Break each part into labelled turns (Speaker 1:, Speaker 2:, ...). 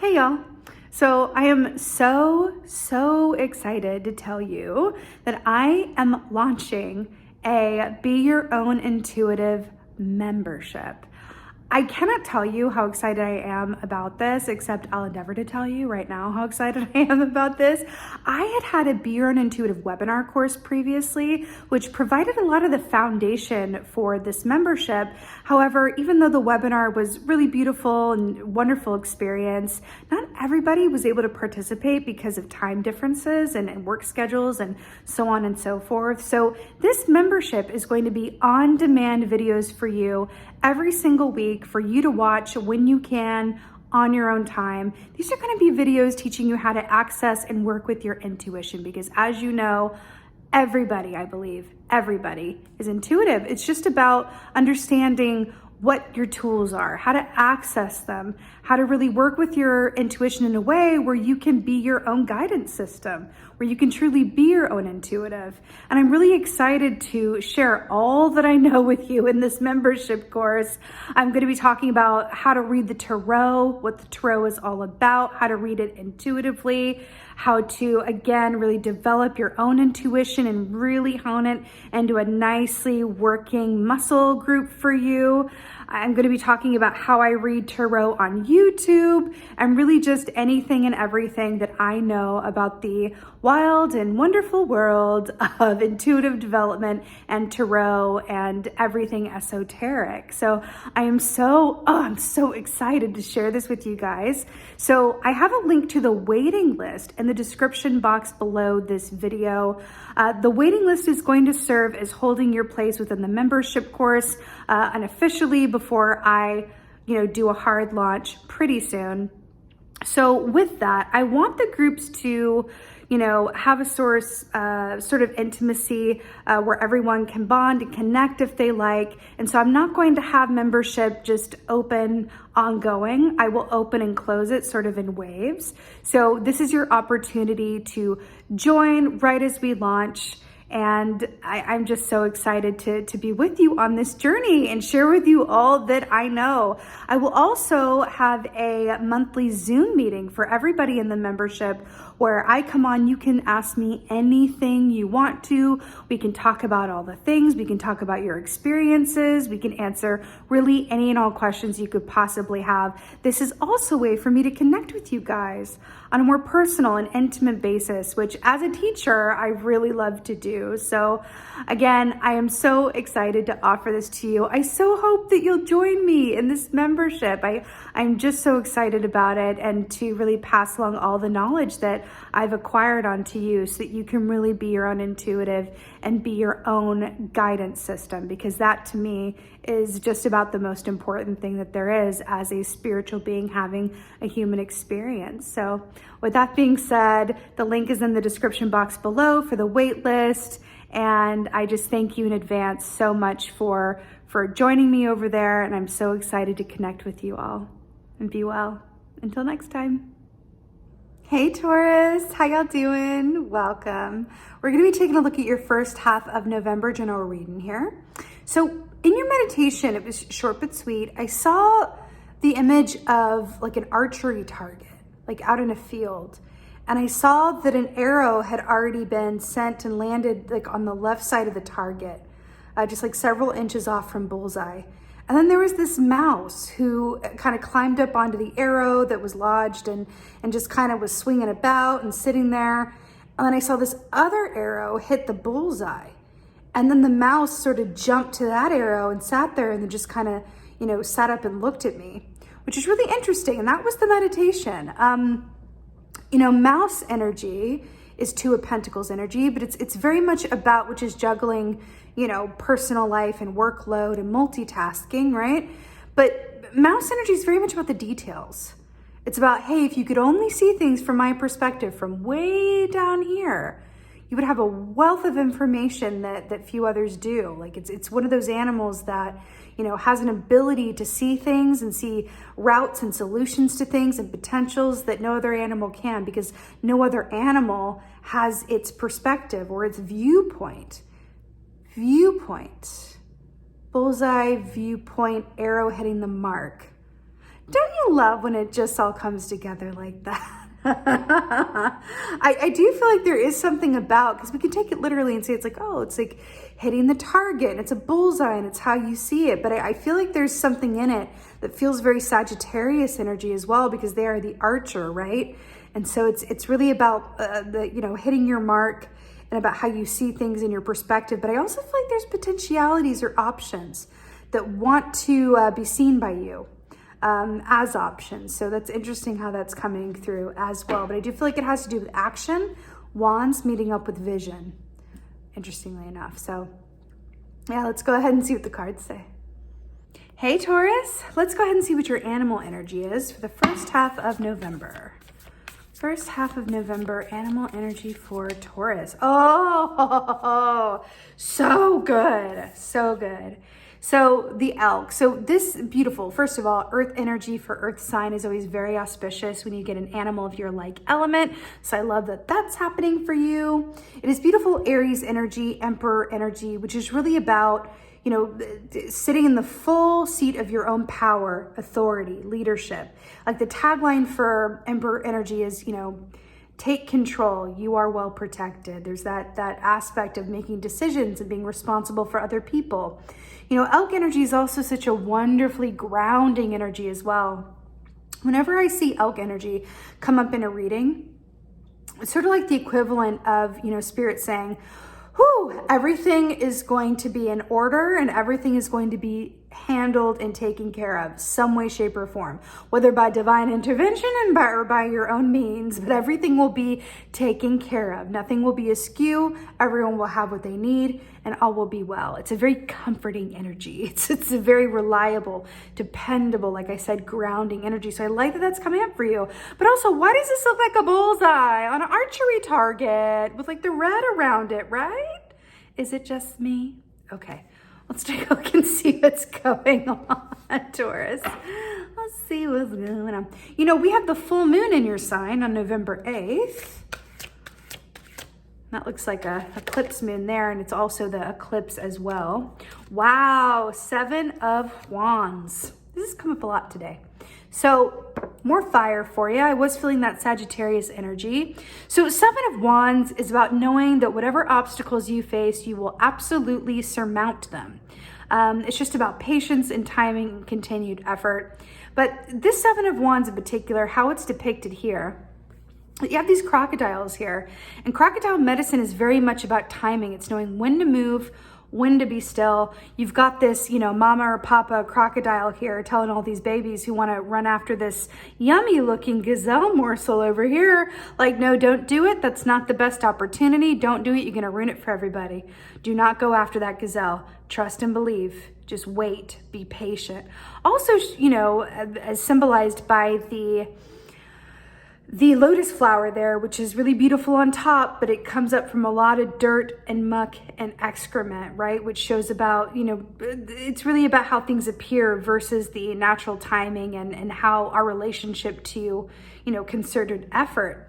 Speaker 1: Hey y'all. So I am so excited to tell you that I am launching a Be Your Own Intuitive membership. I cannot tell you how excited I am about this, except I'll endeavor to tell you right now how excited I am about this. I had a Be Your Own Intuitive webinar course previously, which provided a lot of the foundation for this membership. However, even though the webinar was really beautiful and wonderful experience, not everybody was able to participate because of time differences and work schedules and so on and so forth. So this membership is going to be on-demand videos for you every single week for you to watch when you can on your own time. These are going to be videos teaching you how to access and work with your intuition, because as you know, everybody, I believe, everybody is intuitive. It's just about understanding what your tools are, how to access them, how to really work with your intuition in a way where you can be your own guidance system, where you can truly be your own intuitive. And I'm really excited to share all that I know with you in this membership course. I'm going to be talking about how to read the Tarot, what the Tarot is all about, how to read it intuitively, how to, again, really develop your own intuition and really hone it into a nicely working muscle group for you. I'm going to be talking about how I read Tarot on YouTube and really just anything and everything that I know about the wild and wonderful world of intuitive development and Tarot and everything esoteric. So I'm so excited to share this with you guys. So I have a link to the waiting list in the description box below this video. The waiting list is going to serve as holding your place within the membership course unofficially before I, do a hard launch pretty soon. So with that, I want the groups to, have a source, sort of intimacy where everyone can bond and connect if they like. And so I'm not going to have membership just open ongoing. I will open and close it sort of in waves. So this is your opportunity to join right as we launch. And I'm just so excited to be with you on this journey and share with you all that I know. I will also have a monthly Zoom meeting for everybody in the membership where I come on. You can ask me anything you want to. We can talk about all the things. We can talk about your experiences. We can answer really any and all questions you could possibly have. This is also a way for me to connect with you guys on a more personal and intimate basis, which as a teacher, I really love to do. So again, I am so excited to offer this to you. I so hope that you'll join me in this membership. I'm just so excited about it, and to really pass along all the knowledge that I've acquired onto you so that you can really be your own intuitive and be your own guidance system, because that to me is just about the most important thing that there is as a spiritual being having a human experience. So with that being said, the link is in the description box below for the wait list. And I just thank you in advance so much for joining me over there. And I'm so excited to connect with you all. And be well. Until next time. Hey Taurus, how y'all doing? Welcome. We're going to be taking a look at your first half of November general reading here. So in your meditation, it was short but sweet. I saw the image of like an archery target, like out in a field. And I saw that an arrow had already been sent and landed like on the left side of the target, just like several inches off from bullseye. And then there was this mouse who kind of climbed up onto the arrow that was lodged and just kind of was swinging about and sitting there. And then I saw this other arrow hit the bullseye. And then the mouse sort of jumped to that arrow and sat there and then just kind of, sat up and looked at me, which is really interesting. And that was the meditation. Mouse energy is Two of Pentacles energy, but it's very much about, which is juggling, personal life and workload and multitasking, right? But mouse energy is very much about the details. It's about, hey, if you could only see things from my perspective from way down here, you would have a wealth of information that few others do. Like it's one of those animals that, has an ability to see things and see routes and solutions to things and potentials that no other animal can, because no other animal has its perspective or its viewpoint. Bullseye, viewpoint, arrow hitting the mark. Don't you love when it just all comes together like that? I do feel like there is something about, because we can take it literally and say it's like, oh, it's like hitting the target and it's a bullseye and it's how you see it. But I feel like there's something in it that feels very Sagittarius energy as well, because they are the archer, right? And so it's really about hitting your mark and about how you see things in your perspective. But I also feel like there's potentialities or options that want to be seen by you as options. So that's interesting how that's coming through as well. But I do feel like it has to do with action, wands meeting up with vision, interestingly enough. So yeah, let's go ahead and see what the cards say. Hey Taurus, let's go ahead and see what your animal energy is for the first half of November. First half of November, animal energy for Taurus. Oh, so good, so good. So the elk, so this beautiful, first of all, earth energy for earth sign is always very auspicious when you get an animal of your like element. So I love that that's happening for you. It is beautiful Aries energy, emperor energy, which is really about, sitting in the full seat of your own power, authority, leadership. Like the tagline for emperor energy is, take control, you are well protected. There's that aspect of making decisions and being responsible for other people. Elk energy is also such a wonderfully grounding energy as well. Whenever I see elk energy come up in a reading, it's sort of like the equivalent of, spirit saying, whew, everything is going to be in order and everything is going to be handled and taken care of some way, shape, or form, whether by divine intervention or by your own means, but everything will be taken care of. Nothing will be askew. Everyone will have what they need and all will be well. It's a very comforting energy. It's a very reliable, dependable, like I said, grounding energy. So I like that that's coming up for you. But also, why does this look like a bullseye on an archery target with like the red around it, right? Is it just me? Okay. Let's take a look and see what's going on, Taurus. Let's see what's going on. We have the full moon in your sign on November 8th. That looks like a eclipse moon there, and it's also the eclipse as well. Wow, 7 of Wands. This has come up a lot today. So more fire for you. I was feeling that Sagittarius energy. So 7 of Wands is about knowing that whatever obstacles you face, you will absolutely surmount them. It's just about patience and timing and continued effort. But this 7 of Wands in particular, how it's depicted here, you have these crocodiles here, and crocodile medicine is very much about timing. It's knowing when to move, when to be still. You've got this, mama or papa crocodile here telling all these babies who want to run after this yummy looking gazelle morsel over here, like, no, don't do it. That's not the best opportunity. Don't do it. You're going to ruin it for everybody. Do not go after that gazelle. Trust and believe. Just wait. Be patient. Also, as symbolized by the lotus flower there, which is really beautiful on top, but it comes up from a lot of dirt and muck and excrement, right? Which shows about, it's really about how things appear versus the natural timing and how our relationship to, concerted effort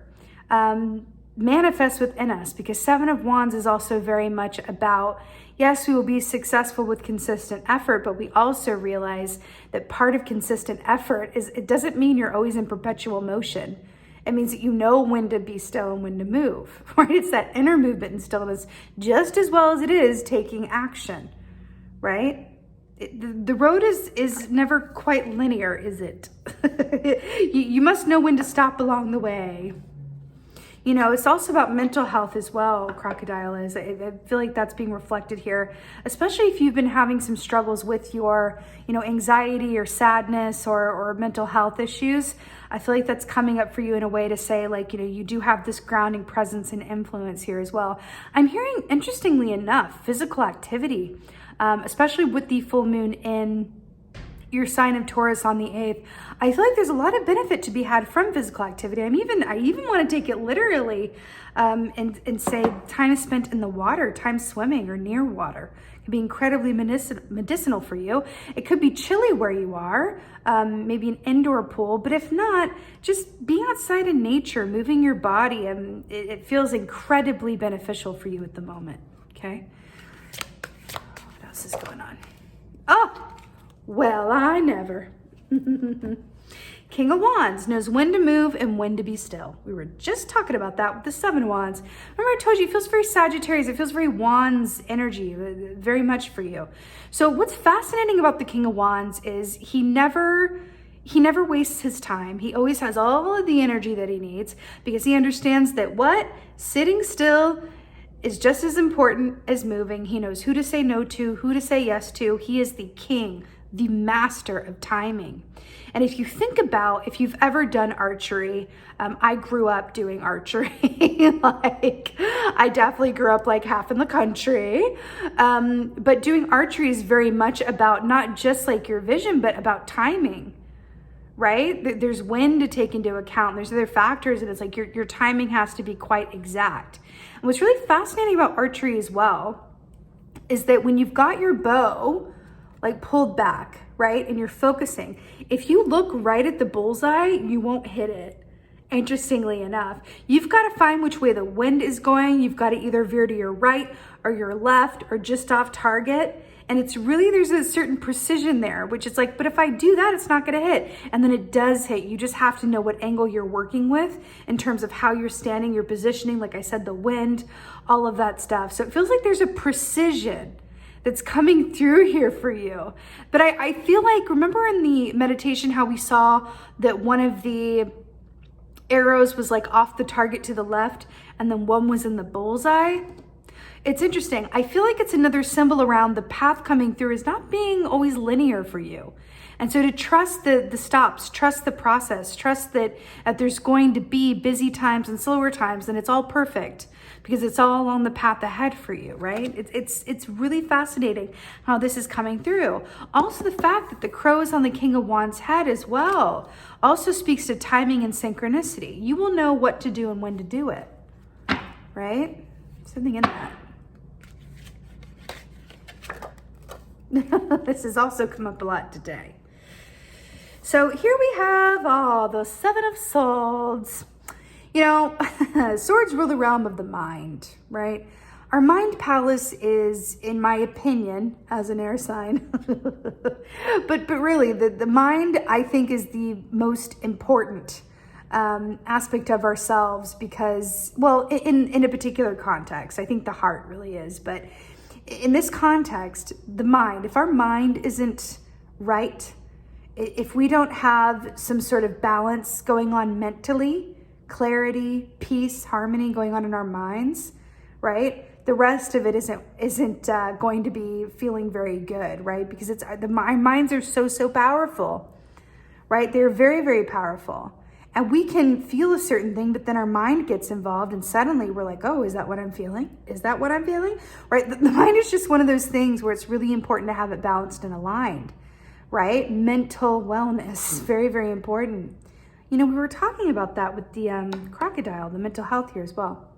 Speaker 1: manifests within us, because 7 of Wands is also very much about, yes, we will be successful with consistent effort, but we also realize that part of consistent effort is, it doesn't mean you're always in perpetual motion. It means that you know when to be still and when to move, right? It's that inner movement and stillness just as well as it is taking action, right? The road is never quite linear, is it? You must know when to stop along the way. It's also about mental health as well, crocodile is. I feel like that's being reflected here, especially if you've been having some struggles with your, anxiety or sadness or mental health issues. I feel like that's coming up for you in a way to say, like, you do have this grounding presence and influence here as well. I'm hearing, interestingly enough, physical activity, especially with the full moon in your sign of Taurus on the 8th. I feel like there's a lot of benefit to be had from physical activity. I even want to take it literally and say time spent in the water, time swimming or near water. It can be incredibly medicinal for you. It could be chilly where you are, maybe an indoor pool, but if not, just being outside in nature, moving your body, and it feels incredibly beneficial for you at the moment, okay? What else is going on? Oh! Well, I never. King of Wands knows when to move and when to be still. We were just talking about that with the 7 Wands. Remember I told you, it feels very Sagittarius. It feels very Wands energy, very much for you. So what's fascinating about the King of Wands is he never wastes his time. He always has all of the energy that he needs because he understands that sitting still is just as important as moving. He knows who to say no to, who to say yes to. He is the king, the master of timing. And if you think about, if you've ever done archery, I grew up doing archery. I definitely grew up like half in the country. But doing archery is very much about not just like your vision, but about timing, right? There's wind to take into account. There's other factors, and it's like your timing has to be quite exact. And what's really fascinating about archery as well is that when you've got your bow like pulled back, right, and you're focusing, if you look right at the bullseye, you won't hit it. Interestingly enough, you've got to find which way the wind is going. You've got to either veer to your right or your left or just off target. And it's really, there's a certain precision there, which is like, but if I do that, it's not going to hit. And then it does hit. You just have to know what angle you're working with in terms of how you're standing, your positioning, like I said, the wind, all of that stuff. So it feels like there's a precision that's coming through here for you. But I feel like, remember in the meditation how we saw that one of the arrows was like off the target to the left and then one was in the bullseye? It's interesting. I feel like it's another symbol around the path coming through is not being always linear for you. And so to trust the stops, trust the process, trust that there's going to be busy times and slower times, and it's all perfect because it's all on the path ahead for you, right? It's really fascinating how this is coming through. Also, the fact that the crow is on the King of Wands' head as well also speaks to timing and synchronicity. You will know what to do and when to do it, right? Something in that. This has also come up a lot today. So here we have the 7 of Swords. You know, swords rule the realm of the mind, right? Our mind palace is, in my opinion, as an air sign, but really the mind, I think, is the most important aspect of ourselves because, well, in a particular context, I think the heart really is, but in this context, the mind, if our mind isn't right, if we don't have some sort of balance going on mentally, clarity, peace, harmony going on in our minds, right? The rest of it isn't going to be feeling very good, right? Because our minds are so powerful, right? They're very, very powerful. And we can feel a certain thing, but then our mind gets involved and suddenly we're like, oh, is that what I'm feeling? Is that what I'm feeling? Right? The mind is just one of those things where it's really important to have it balanced and aligned, right? Mental wellness, very, very important. You know, we were talking about that with the crocodile, the mental health here as well.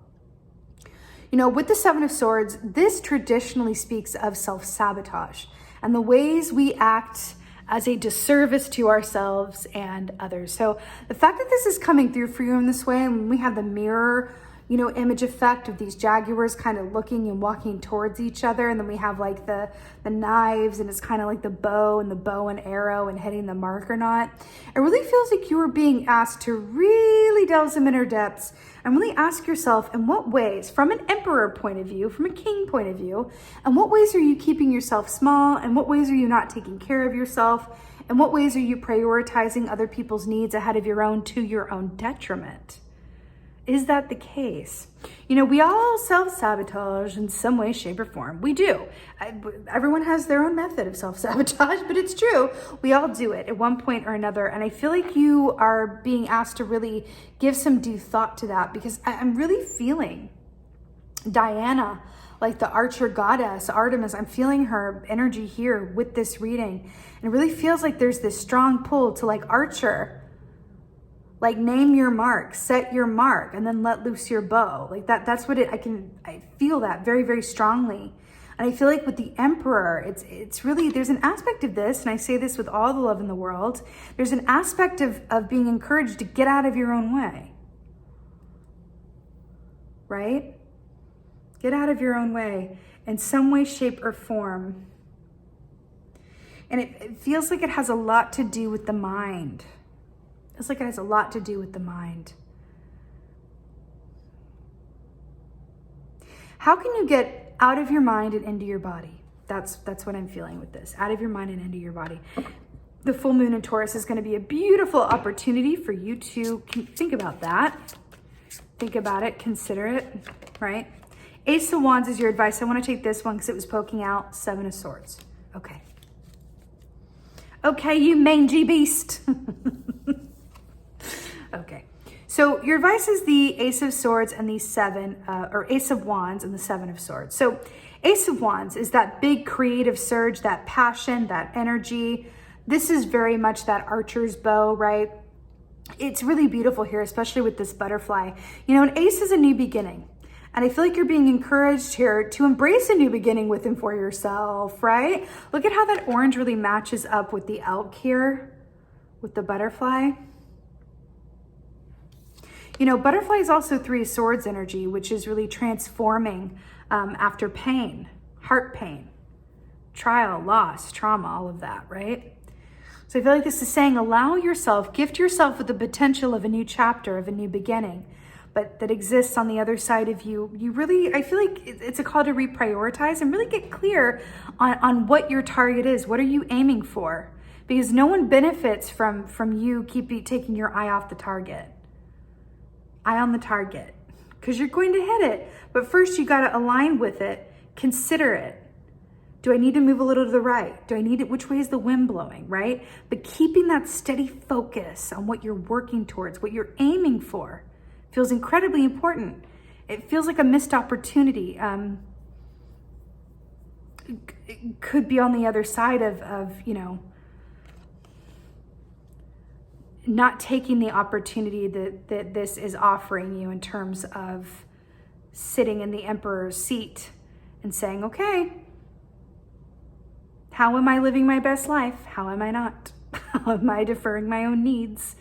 Speaker 1: You know, with the 7 of Swords, this traditionally speaks of self-sabotage and the ways we act as a disservice to ourselves and others. So the fact that this is coming through for you in this way, and we have the mirror, you know, image effect of these jaguars kind of looking and walking towards each other, and then we have like the knives, and it's kind of like the bow and arrow and hitting the mark or not. It really feels like you are being asked to really delve some inner depths and really ask yourself, in what ways, from an emperor point of view, from a king point of view, and what ways are you keeping yourself small, and what ways are you not taking care of yourself, and what ways are you prioritizing other people's needs ahead of your own to your own detriment? Is that the case? You know, we all self-sabotage in some way, shape, or form. We do. Everyone has their own method of self-sabotage, but it's true. We all do it at one point or another. And I feel like you are being asked to really give some due thought to that, because I'm really feeling Diana, like the archer goddess, Artemis. I'm feeling her energy here with this reading. And it really feels like there's this strong pull to, like, archer, like, name your mark, set your mark, and then let loose your bow. Like that's what I feel that very, very strongly. And I feel like with the Emperor, it's really, there's an aspect of this, and I say this with all the love in the world, there's an aspect of being encouraged to get out of your own way, right? Get out of your own way in some way, shape, or form. And it feels like it has a lot to do with the mind. It's like it has a lot to do with the mind. How can you get out of your mind and into your body? That's what I'm feeling with this. Out of your mind and into your body. The full moon in Taurus is going to be a beautiful opportunity for you to think about that. Think about it, consider it, right? Ace of Wands is your advice. I want to take this one because it was poking out. Seven of Swords. Okay. Okay, you mangy beast. Okay. So your advice is the Ace of Swords and the or Ace of Wands and the Seven of Swords. So Ace of Wands is that big creative surge, that passion, that energy. This is very much that archer's bow, right? It's really beautiful here, especially with this butterfly. You know, an ace is a new beginning. And I feel like you're being encouraged here to embrace a new beginning with and for yourself, right? Look at how that orange really matches up with the elk here, with the butterfly. You know, butterfly is also Three of Swords energy, which is really transforming after pain, heart pain, trial, loss, trauma, all of that, right? So I feel like this is saying, allow yourself, gift yourself with the potential of a new chapter, of a new beginning, but that exists on the other side of you. You really, I feel like it's a call to reprioritize and really get clear on what your target is. What are you aiming for? Because no one benefits from you taking your eye off the target. Eye on the target, because you're going to hit it. But first you got to align with it, consider it. Do I need to move a little to the right? Do I need it? Which way is the wind blowing, right? But keeping that steady focus on what you're working towards, what you're aiming for, feels incredibly important. It feels like a missed opportunity. It could be on the other side of you know, not taking the opportunity that this is offering you in terms of sitting in the emperor's seat and saying, okay, how am I living my best life? How am I not? How am I deferring my own needs?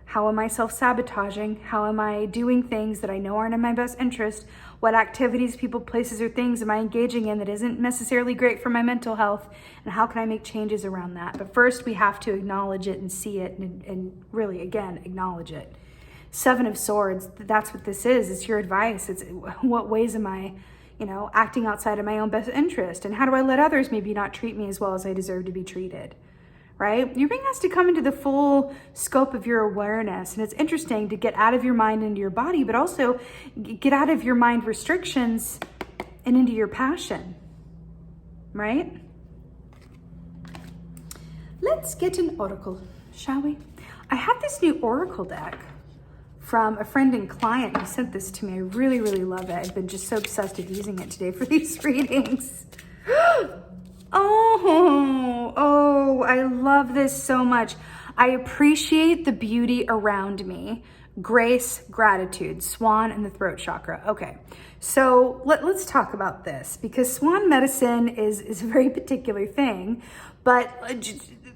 Speaker 1: How am I self-sabotaging? How am I doing things that I know aren't in my best interest? What activities, people, places, or things am I engaging in that isn't necessarily great for my mental health? And how can I make changes around that? But first, we have to acknowledge it and see it and really, again, acknowledge it. Seven of Swords, that's what this is. It's your advice. It's what ways am I, you know, acting outside of my own best interest? And how do I let others maybe not treat me as well as I deserve to be treated? Right? You're being asked to come into the full scope of your awareness. And it's interesting to get out of your mind into your body, but also get out of your mind restrictions and into your passion. Right? Let's get an oracle, shall we? I have this new oracle deck from a friend and client who sent this to me. I really, really love it. I've been just so obsessed with using it today for these readings. Oh, I love this so much. I appreciate the beauty around me. Grace, gratitude, swan, and the throat chakra. Okay, so let's talk about this, because swan medicine is a very particular thing, but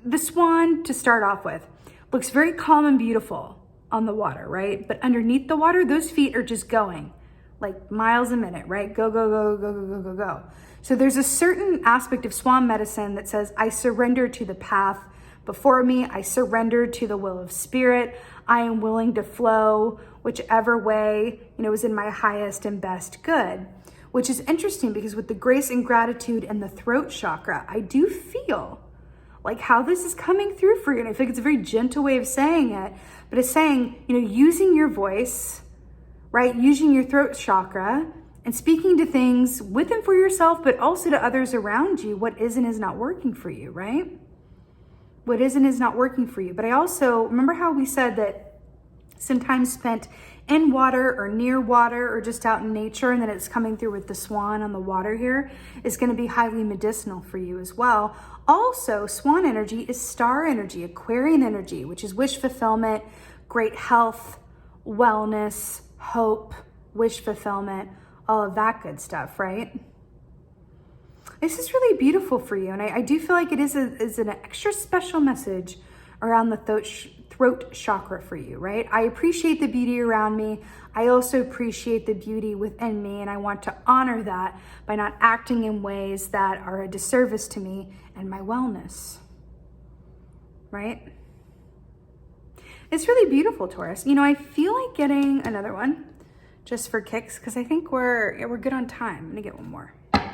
Speaker 1: the swan, to start off with, looks very calm and beautiful on the water, right? But underneath the water, those feet are just going like miles a minute, right? Go, go, go, go, go, go, go, go. So there's a certain aspect of swan medicine that says, I surrender to the path before me. I surrender to the will of spirit. I am willing to flow whichever way, you know, is in my highest and best good, which is interesting because with the grace and gratitude and the throat chakra, I do feel like how this is coming through for you. And I feel like it's a very gentle way of saying it, but it's saying, you know, using your voice, right? Using your throat chakra and speaking to things with and for yourself, but also to others around you, what is and is not working for you, right? What is and is not working for you. But I also, remember how we said that some time spent in water or near water or just out in nature, and then it's coming through with the swan on the water here, is going to be highly medicinal for you as well. Also, swan energy is star energy, Aquarian energy, which is wish fulfillment, great health, wellness, hope, wish fulfillment, all of that good stuff, right? This is really beautiful for you. And I do feel like it is an extra special message around the throat chakra for you, right? I appreciate the beauty around me. I also appreciate the beauty within me. And I want to honor that by not acting in ways that are a disservice to me and my wellness, right? It's really beautiful, Taurus. You know, I feel like getting another one just for kicks because I think we're good on time. I'm gonna get one more. I'm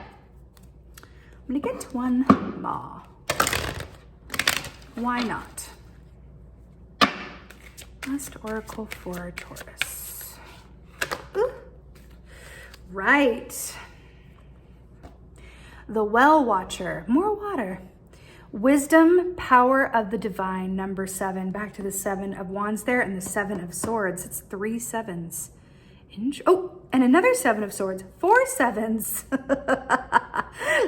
Speaker 1: gonna get one more. Why not? Last oracle for Taurus. Ooh. Right. The Well Watcher. More water. Wisdom, power of the divine, number 7. Back to the 7 of wands there and the 7 of swords. It's 3 sevens. Oh, and another 7 of swords. 4 sevens.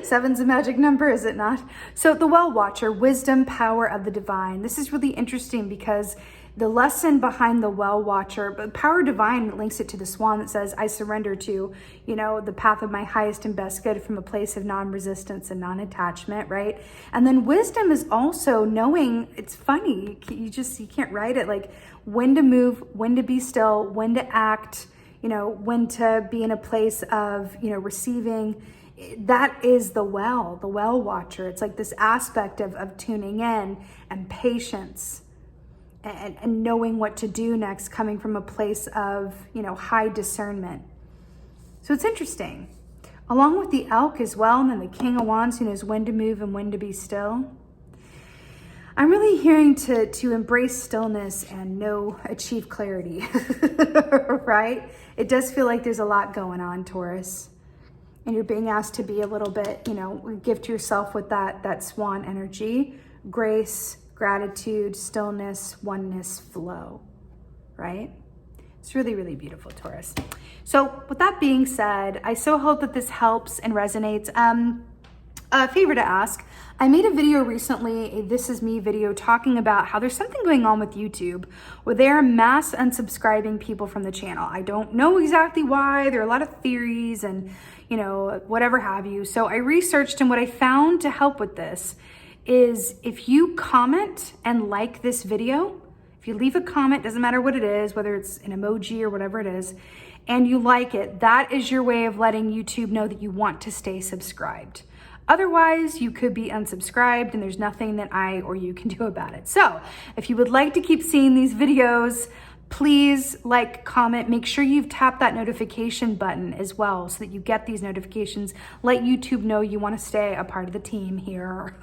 Speaker 1: 7's a magic number, is it not? So the Well Watcher, wisdom, power of the divine. This is really interesting because the lesson behind the Well Watcher, but power divine links it to the swan that says, I surrender to, you know, the path of my highest and best good from a place of non-resistance and non-attachment, right? And then wisdom is also knowing, it's funny, you can't write it, like when to move, when to be still, when to act, you know, when to be in a place of, you know, receiving. That is the Well Watcher. It's like this aspect of tuning in and patience. And knowing what to do next, coming from a place of, you know, high discernment. So it's interesting. Along with the elk as well, and then the King of Wands who knows when to move and when to be still. I'm really hearing to embrace stillness and achieve clarity, right? It does feel like there's a lot going on, Taurus. And you're being asked to be a little bit, you know, gift yourself with that swan energy, grace, gratitude, stillness, oneness, flow, right? It's really, really beautiful, Taurus. So with that being said, I so hope that this helps and resonates. A favor to ask, I made a video recently, a This Is Me video, talking about how there's something going on with YouTube where they're mass unsubscribing people from the channel. I don't know exactly why. There are a lot of theories and, you know, whatever have you. So I researched, and what I found to help with this is if you comment and like this video, if you leave a comment, doesn't matter what it is, whether it's an emoji or whatever it is, and you like it, that is your way of letting YouTube know that you want to stay subscribed. Otherwise, you could be unsubscribed and there's nothing that I or you can do about it. So if you would like to keep seeing these videos, please like, comment, make sure you've tapped that notification button as well so that you get these notifications. Let YouTube know you want to stay a part of the team here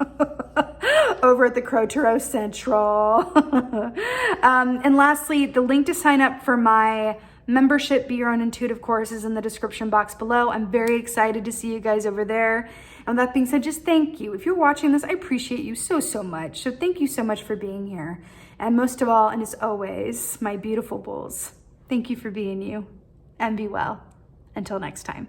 Speaker 1: over at the Crow Tarot Central. And lastly, the link to sign up for my membership, Be Your Own Intuitive course, is in the description box below. I'm very excited to see you guys over there. And with that being said, just thank you. If you're watching this, I appreciate you so much. So thank you so much for being here. And most of all, and as always, my beautiful bulls, thank you for being you, and be well. Until next time.